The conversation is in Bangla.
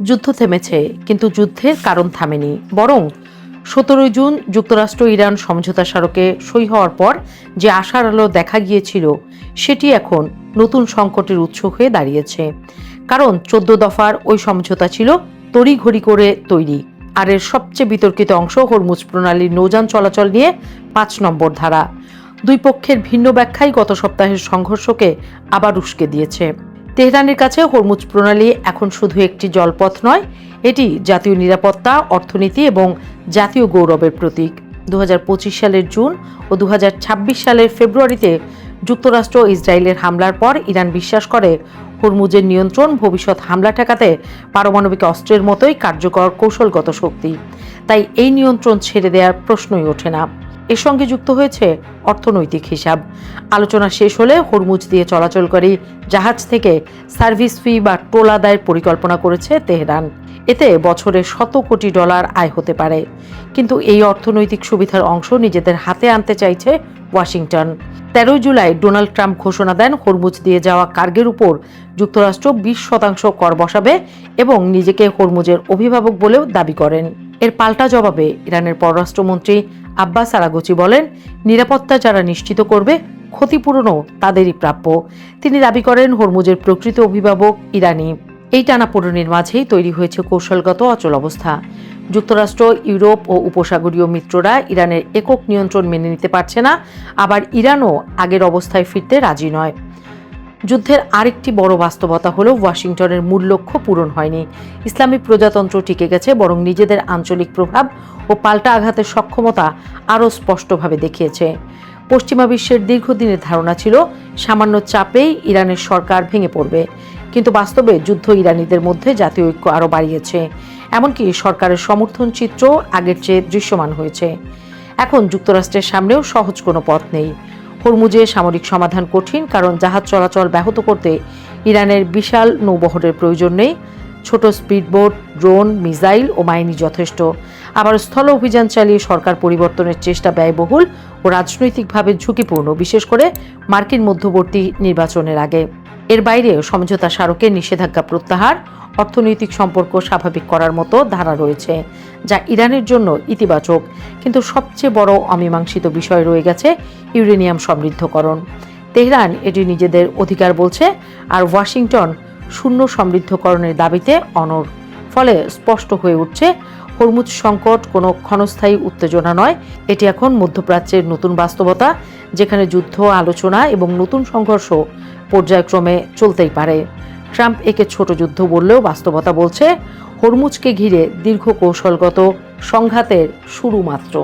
যুদ্ধ থেমেছে, কিন্তু যুদ্ধের কারণ থামেনি। বরং 17 জুন যুক্তরাষ্ট্র ইরান সমঝোতা স্মারকে সই হওয়ার পর যে আশার আলো দেখা গিয়েছিল, সেটি এখন নতুন সংকটের উৎস হয়ে দাঁড়িয়েছে। কারণ 14 দফার ওই সমঝোতা ছিল তড়িঘড়ি করে তৈরি, আর এর সবচেয়ে বিতর্কিত অংশ হরমুজ প্রণালীর নৌযান চলাচল নিয়ে 5 নম্বর ধারা। দুই পক্ষের ভিন্ন ব্যাখ্যাই গত সপ্তাহের সংঘর্ষকে আবার উস্কে দিয়েছে। তেহরানের কাছে হরমুজ প্রণালী এখন শুধু একটি জলপথ নয়, এটি জাতীয় নিরাপত্তা, অর্থনীতি এবং জাতীয় গৌরবের প্রতীক। 2025 সালের জুন ও 2026 সালের ফেব্রুয়ারিতে যুক্তরাষ্ট্র ও ইসরায়েলের হামলার পর ইরান বিশ্বাস করে হরমুজের নিয়ন্ত্রণ ভবিষ্যৎ হামলা ঠেকাতে পারমাণবিক অস্ত্রের মতোই কার্যকর কৌশলগত শক্তি। তাই এই নিয়ন্ত্রণ ছেড়ে দেওয়ার প্রশ্নই ওঠে না। এর সঙ্গে যুক্ত হয়েছে অর্থনৈতিক হিসাব। আলোচনা শেষ হলে হরমুজ দিয়ে চলাচলকারী জাহাজ থেকে সার্ভিস ফি বা টোল আদায়ের পরিকল্পনা করেছে তেহরান। এতে বছরে $100 কোটি আয় হতে পারে। কিন্তু এই অর্থনৈতিক সুবিধার অংশ নিজেদের হাতে আনতে চাইছে ওয়াশিংটন। 13 জুলাই ডোনাল্ড ট্রাম্প ঘোষণা দেন হরমুজ দিয়ে যাওয়া কার্গের উপর যুক্তরাষ্ট্র 20% কর বসাবে এবং নিজেকে হরমুজের অভিভাবক বলেও দাবি করেন। এর পাল্টা জবাবে ইরানের পররাষ্ট্রমন্ত্রী আব্বাস আরাগচি বলেন, নিরাপত্তা যারা নিশ্চিত করবে, ক্ষতিপূরণও তাদেরই প্রাপ্য। তিনি দাবি করেন হরমুজের প্রকৃত অভিভাবক ইরানি। এই টানাপোড়েনের মাঝেই তৈরি হয়েছে কৌশলগত অচল অবস্থা। যুক্তরাষ্ট্র, ইউরোপ ও উপসাগরীয় মিত্ররা ইরানের একক নিয়ন্ত্রণ মেনে নিতে পারছে না, আবার ইরানও আগের অবস্থায় ফিরতে রাজি নয়। যুদ্ধের আরেকটি বড় বাস্তবতা হলো ওয়াশিংটনের মূল লক্ষ্য পূরণ হয়নি। ইসলামী প্রজাতন্ত্র টিকে গেছে, বরং নিজেদের আঞ্চলিক প্রভাব ও পাল্টা আঘাতের সক্ষমতা আরও স্পষ্টভাবে দেখিয়েছে। পশ্চিমা বিশ্বের দীর্ঘদিনের ধারণা ছিল সামান্য চাপেই ইরানের সরকার ভেঙে পড়বে, কিন্তু বাস্তবে যুদ্ধ ইরানিদের মধ্যে জাতীয় ঐক্য আরও বাড়িয়েছে। এমনকি সরকারের সমর্থন চিত্র আগের চেয়ে দৃশ্যমান হয়েছে। এখন যুক্তরাষ্ট্রের সামনেও সহজ কোনো পথ নেই। হরমুজে সামরিক সমাধান কঠিন, কারণ জাহাজ চলাচল ব্যাহত করতে ইরানের বিশাল নৌবহরের প্রয়োজন নেই। ছোট স্পিডবোট, ড্রোন, মিসাইল ও মাইনি যথেষ্ট। আবার স্থল অভিযান চালিয়ে সরকার পরিবর্তনের চেষ্টা ব্যয়বহুল ও রাজনৈতিকভাবে ঝুঁকিপূর্ণ, বিশেষ করে মার্কিন মধ্যবর্তী নির্বাচনের আগে। এর বাইরে সমঝোতা স্মারকে নিষেধাজ্ঞা প্রত্যাহার, অর্থনৈতিক সম্পর্ক স্বাভাবিক করার মতো ধারা রয়েছে, যা ইরানের জন্য ইতিবাচক। কিন্তু সবচেয়ে বড় অমীমাংসিত বিষয় রয়ে গেছে ইউরেনিয়াম সমৃদ্ধকরণ। তেহরান এটি নিজেদের অধিকার বলছে, আর ওয়াশিংটন শূন্য সমৃদ্ধকরণের দাবিতে অনড়। ফলে স্পষ্ট হয়ে উঠছে হরমুজ সংকট কোনো ক্ষণস্থায়ী উত্তেজনা নয়, এটি এখন মধ্যপ্রাচ্যের নতুন বাস্তবতা, যেখানে যুদ্ধ, আলোচনা এবং নতুন সংঘর্ষ পর্যায়ক্রমে চলতেই পারে। ট্রাম্প একে ছোট যুদ্ধ বললেও বাস্তবতা বলছে হরমুজকে ঘিরে দীর্ঘ কৌশলগত সংঘাতের শুরু মাত্র।